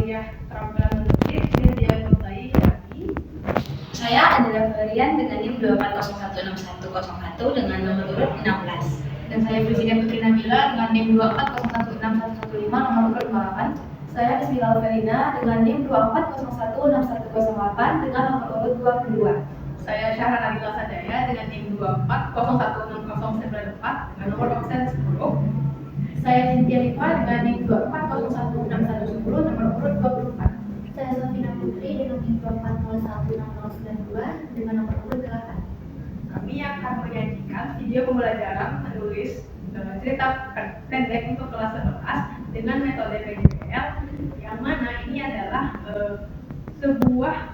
kuliah keterampilan menulis Media Mulai Yati. Saya adalah Valerian dengan NIM 24016101 dengan nomor urut 16. Dan saya Presiden Putri Nabila dengan NIM 24016115 nomor urut 28. Saya Ismila Alverina dengan NIM 24016108 dengan nomor urut 22. Saya Syahra Nabila Sadaya dengan NIM 24016094 dengan nomor absen 10. Saya Cynthia Liva dengan NIM 24016110 nomor urut 24. Saya Sofina Putri dengan NIM 24016092 dengan nomor urut 8. Kami akan menyajikan video pembelajaran menulis cerita pendek untuk kelas 11 dengan metode PJPL, yang mana ini adalah sebuah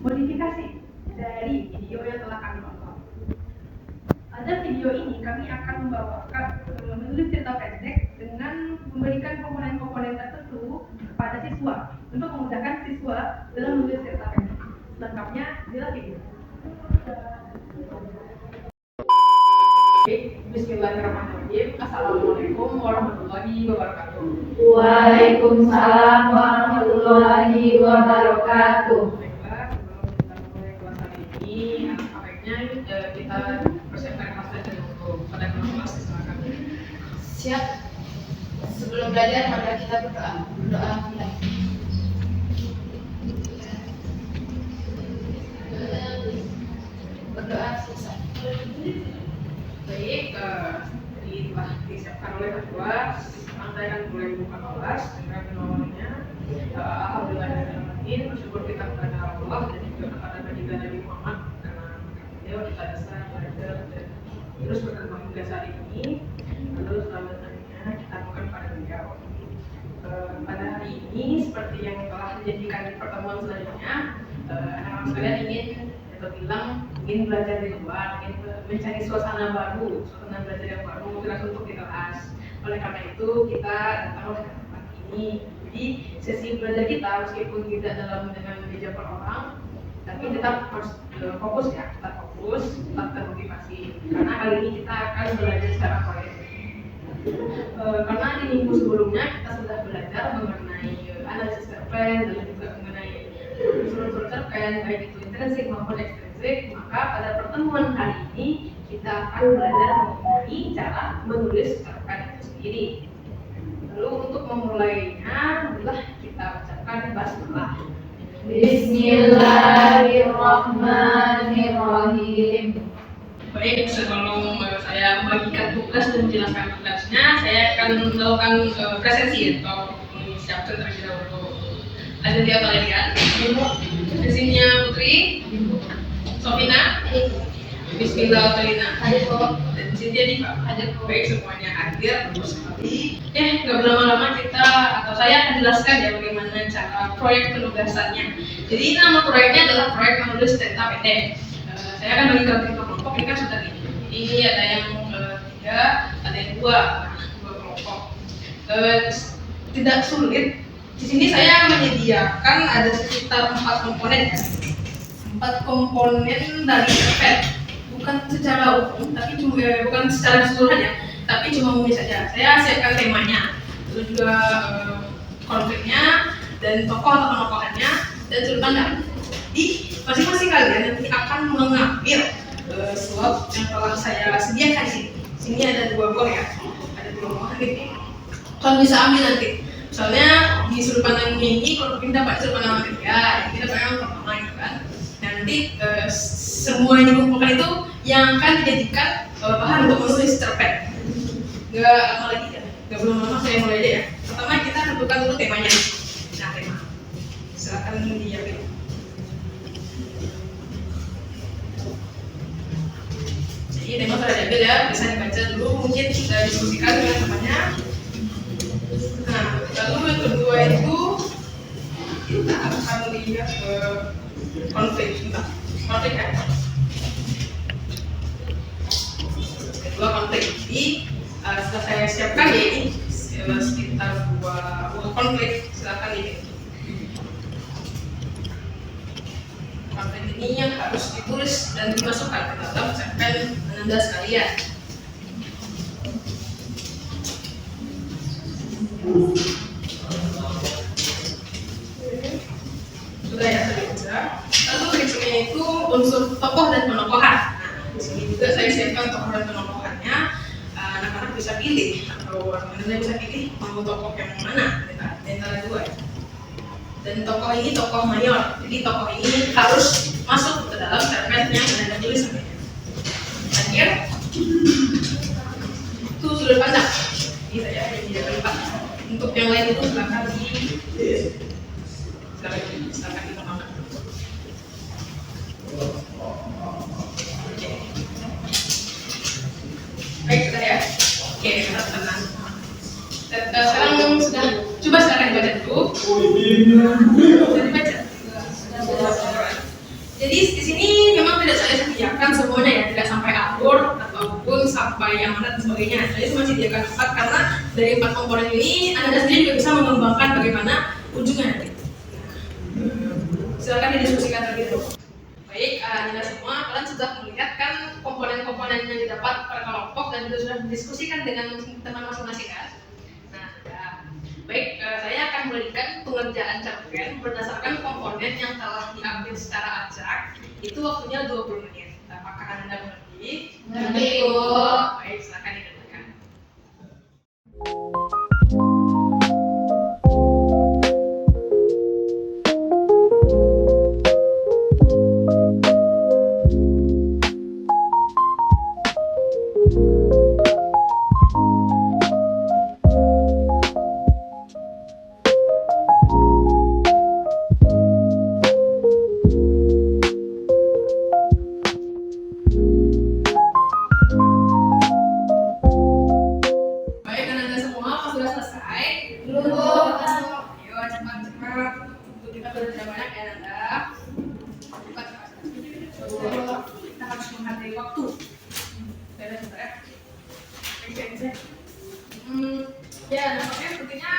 modifikasi dari video yang telah kami tonton. Pada video ini kami akan membawakan menulis cerita pendek dengan memberikan komponen-komponen tertentu kepada siswa untuk memudahkan siswa dalam menulis cerita pendek. Lengkapnya adalah video. Bismillahirrahmanirrahim. Assalamualaikum warahmatullahi wabarakatuh. Waalaikumsalam warahmatullahi wabarakatuh. Baiklah, sebelum kita mulai kelas hari ini, baiknya kita persiapkan kelas belajar untuk pada kelas silakan. Siap. Sebelum belajar, mari kita berdoa. Berdoa mulai. Berdoa selesai. Baik, jadi telah disiapkan oleh ketua. Sekarang saya akan mulai membuka kelas dengan menawarnya. Alhamdulillahirrahmanirrahim. Bersyukur kita kepada Allah dan juga kepada baginda Nabi Muhammad karena beliau kita bisa belajar dan terus berkembang hingga saat ini. Lalu selanjutnya kita akan pada beliau. Pada hari ini seperti yang telah dijadikan di pertemuan selanjutnya, anak-anak sekalian ingin belajar di luar, ingin mencari suasana baru, suasana belajar yang baru, motivasi untuk di kelas. Oleh karena itu kita datang ke tempat ini. Jadi sesi belajar kita meskipun tidak dengan meja per orang, tapi tetap harus fokus ya, tetap fokus, tetap termotivasi. Karena kali ini kita akan belajar secara proyek. Karena di minggu sebelumnya kita sudah belajar mengenai analisis cerpen dan juga mengenai unsur-unsur cerpen baik itu intrinsik maupun ekstrinsik, maka pada pertemuan hari ini kita akan belajar mengenai cara menulis cerpen itu sendiri. Lalu untuk memulainya, marilah kita ucapkan basmalah. Bismillahirrahmanirrahim. Baik, sebelum saya membagikan tugas dan menjelaskan tugasnya, saya akan melakukan presensi atau siapkan terlebih dahulu. Ada dia Valerian, sesinya Putri, Sofina, Bismillah Valina, dan Cynthia Diva. Baik, semuanya hadir sekali. Nggak berlama-lama kita atau saya akan jelaskan ya bagaimana cara proyek penugasannya. Jadi nama proyeknya adalah proyek menulis cerita pendek. Saya akan bagi kelompok, ini kan sudah nih. Ini ada yang 3, ada yang 2 kelompok. Tidak sulit. Di sini saya menyediakan ada sekitar 4 komponen ya. 4 komponen dari cerpen. Bukan secara umum, tapi bukan secara keseluruhan ya, tapi cuma umum saja. Saya siapkan temanya, terus juga konfliknya dan tokoh atau tokohannya dan sudut pandang. Di masing-masing kalian nanti akan mengambil slot yang telah saya sediakan di sini. Sini ada 2 gol ya, ada 2 gol nih. Kalian bisa ambil nanti. Misalnya di sudut pandang ini, kalau kita dapat sudut pandang ketiga, kita dapat yang pertama gitu kan. Nanti semua yang dikumpulkan itu yang akan dijadikan bahan untuk menulis cerpen. Nggak lama lagi ya, nggak belum lama saya mulai aja ya. Pertama kita tentukan dulu temanya. Nah, tema. Silakan diambil. Jadi tema sudah diambil ya, bisa dibaca dulu, mungkin kita diskusikan dengan temannya. Nah, lalu yang kedua itu kita akan lihat konflik ya. Kedua konflik. Jadi setelah saya siapkan ya ini sekitar 2 konflik, silakan ini. Konflik ini yang harus ditulis dan dimasukkan ke dalam cerpen Anda sekalian. sudah ya tadi udah. Lalu berikutnya itu unsur tokoh dan penokohan. Nah, di sini juga saya siapkan tokoh dan penokohannya. Anak-anak bisa pilih atau orang-orang bisa pilih mau tokoh yang mana di antara dua. Dan tokoh ini tokoh mayor, jadi tokoh ini harus masuk ke dalam cerpen yang Anda tulis. Terakhir, itu sudut pandang. Ini saya yang tidak terlibat. Untuk yang lain itu silakan ditambahkan. Oke. Baik, sudah ya. Oke, tenang. Sekarang sudah coba silakan dibaca dulu. Sudah dibaca. Jadi di sini memang tidak saya sediakan semuanya ya, tidak sampai alur ataupun sampai yang mana dan sebagainya. Jadi cuma sediakan 4 karena dari 4 komponen ini Anda sendiri juga bisa mengembangkan bagaimana ujungnya nanti. Silakan didiskusikan terlebih dahulu. Baik, Anda semua kalian sudah melihat kan komponen-komponen yang didapat per kelompok dan juga sudah didiskusikan dengan teman masing-masing kan. Nah, ya. Baik, saya akan memberikan pengerjaan cerpen berdasarkan komponen yang telah diambil secara acak. Itu waktunya 20 menit. Apakah Anda mengerti? Mengerti, Bu. Baik, silakan dikerjakan. Baik, Anda semua apa sudah selesai? Belum, Bu. Ayo cepat-cepat. Untuk kita sudah tidak banyak ya Anda. Cepat-cepat. Kita harus menghargai waktu. Sudah sebentar ya. Baik. Ya, nampaknya sepertinya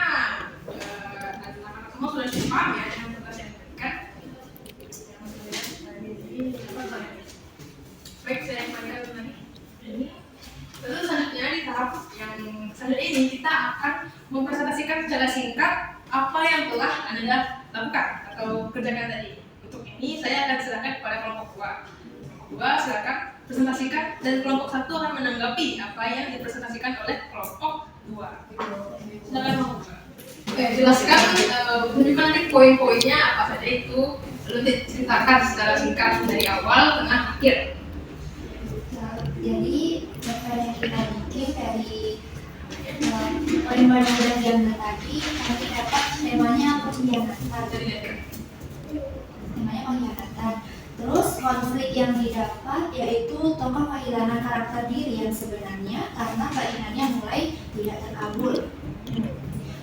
anak-anak semua sudah cukup paham ya dengan tugas yang diberikan. Baik, saya kembalikan tadi. Lalu selanjutnya di tahap yang selanjutnya ini kita akan mempresentasikan secara singkat apa yang telah Anda lakukan atau kerjakan tadi. Untuk ini saya akan silakan kepada kelompok 2. Kelompok 2 silakan presentasikan dan kelompok 1 akan menanggapi apa yang dipresentasikan oleh kelompok 2. Silakan kelompok 2. Oke, jelaskan menunjukkan nanti poin-poinnya apa saja itu, lalu diceritakan secara singkat dari awal, tengah, akhir. Jadi cerpen yang kita bikin dari poin-poin yang sudah diambil tadi, nanti dapat temanya pengkhianatan. Temanya pengkhianatan. Terus konflik yang didapat yaitu tokoh kehilangan karakter diri yang sebenarnya karena keinginannya mulai tidak terkabul.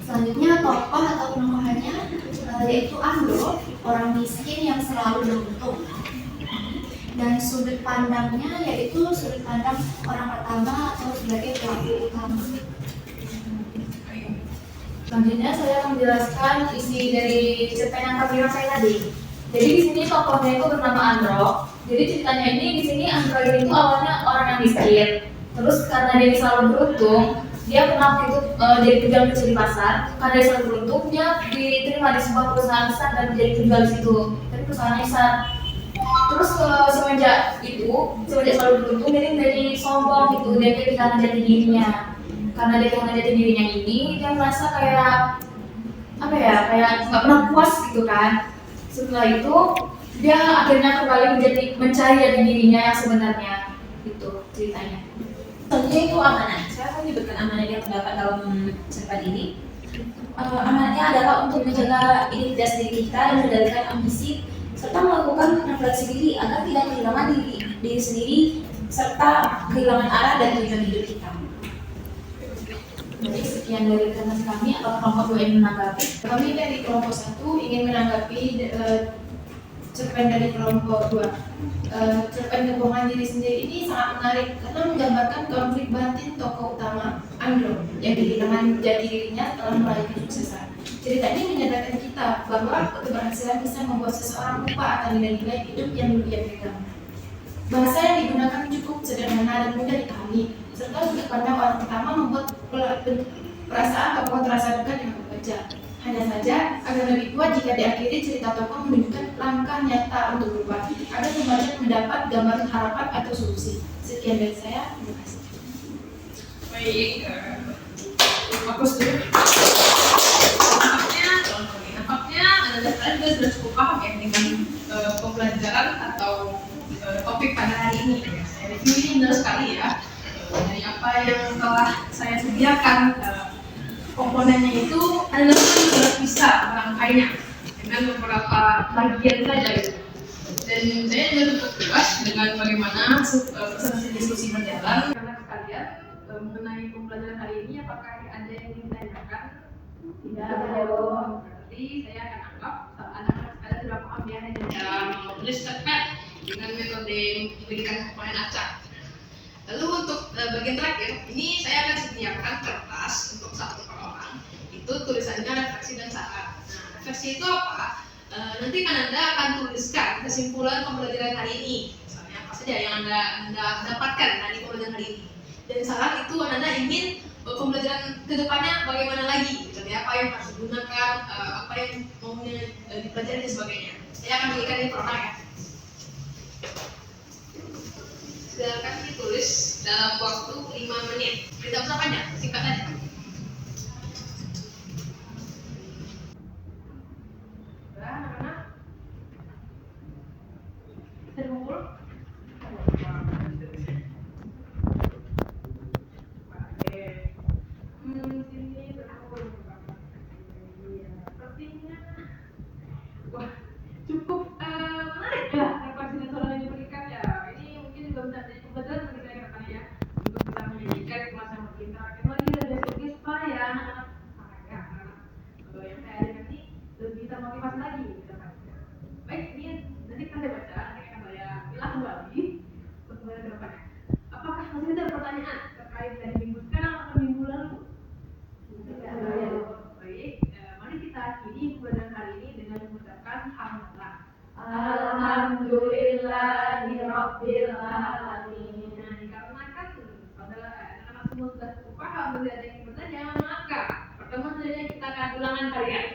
Selanjutnya tokoh atau penokohannya yaitu Andro, orang miskin yang selalu beruntung. Dan sudut pandangnya yaitu sudut pandang orang pertama atau sebagai pelaku utama. Selanjutnya saya akan menjelaskan isi dari cerpen yang kami rasain tadi. Jadi di sini tokohnya itu bernama Andro. Jadi ceritanya ini di sini Andro ini itu awalnya orang yang miskin. Terus karena dia selalu beruntung, dia pernah waktu itu jadi penjual kecil di pasar. Karena dia selalu beruntung, dia diterima di sebuah perusahaan besar dan menjadi penjual di situ. Tapi perusahaannya besar. Terus semenjak selalu beruntung, dia menjadi sombong gitu. Dia kehilangan jati dirinya. Karena dia kehilangan jati dirinya ini, dia merasa kayak kayak nggak pernah puas gitu kan. Setelah itu dia akhirnya kembali mencari jati dirinya yang sebenarnya. Itu ceritanya. Selanjutnya itu amanat. Saya akan menyebutkan amanat yang terdapat dalam cerpen ini. Amanatnya adalah untuk menjaga identitas diri kita dan mengendalikan ambisi serta melakukan refleksi diri agar tidak kehilangan diri sendiri serta kehilangan arah dan tujuan hidup kita. Jadi sekian dari presentasi kami. Atau kelompok 2 yang menanggapi? Kami dari kelompok 1 ingin menanggapi cerpen dari kelompok 2. Cerpen kebohongan diri sendiri ini sangat menarik karena menggambarkan konflik batin tokoh utama Andro yang kehilangan jati dirinya telah meraih kesuksesan. Cerita ini menyadarkan kita bahwa keberhasilan bisa membuat seseorang lupa akan nilai-nilai hidup yang dulu ia pegang. Bahasa yang digunakan cukup sederhana dan mudah dipahami, serta sudut pandang orang pertama membuat perasaan tokoh terasa dekat dengan pembaca. Hanya saja agar lebih kuat jika diakhiri cerita tokoh menunjukkan langkah nyata untuk berubah agar pembaca mendapat gambaran harapan atau solusi. Sekian dari saya, terima kasih. Baik, aku setuju. Nampaknya Anda kalian juga sudah cukup paham ya dengan pembelajaran atau topik pada hari ini. Saya review ini benar sekali ya. Dari apa yang telah saya sediakan, komponennya itu Anda sudah bisa merangkainya dengan beberapa bagian saja gitu. Dan saya juga cukup puas dengan bagaimana presentasi diskusi berjalan. Karena sekalian mengenai pembelajaran hari ini, apakah ada yang ingin ditanyakan? Tidak ada. Berarti saya akan anggap anak-anak sekalian sudah paham ya dan cara menulis cerpen dengan metode memberikan komponen acak. Lalu untuk bagian terakhir, ini saya akan sediakan kertas untuk satu orang. Itu tulisannya refleksi dan saran. Nah, refleksi itu apa? Nanti kan Anda akan tuliskan kesimpulan pembelajaran hari ini. Misalnya apa saja yang Anda dapatkan dari pembelajaran hari ini. Dan saran itu Anda ingin pembelajaran kedepannya bagaimana lagi, misalnya apa yang harus digunakan, apa yang mau dipelajari dan sebagainya. Saya akan berikan ini per orang ya. Silakan ditulis dalam waktu 5 menit. Tidak usah panjang, singkat aja. Sudah, anak-anak? Terkumpul? Sini terkumpul. Sepertinya, wah, cukup menarik ya refleksi dan saran yang diberikan ya. Ini mungkin juga bisa jadi pembelajaran bagi saya ke depannya ya, untuk bisa menjadikan kelas yang lebih interaktif lagi dan lebih supaya anak-anak yang saya ajarkan ini lebih termotivasi lagi ke depannya. Baik, ini nanti kita baca, nanti akan saya bilang kembali untuk pembelajaran ke depannya. Apakah masih ada pertanyaan terkait dari minggu sekarang atau minggu lalu? Baik, mari kita akhiri pembelajaran hari ini dengan mengucapkan alhamdulillah. Alhamdulillahirabbil alamin. Nah, dikarenakan saudara anak-anak semua sudah cukup paham, tidak ada yang bertanya, maka pertemuan selanjutnya kita akan ulangan kalian.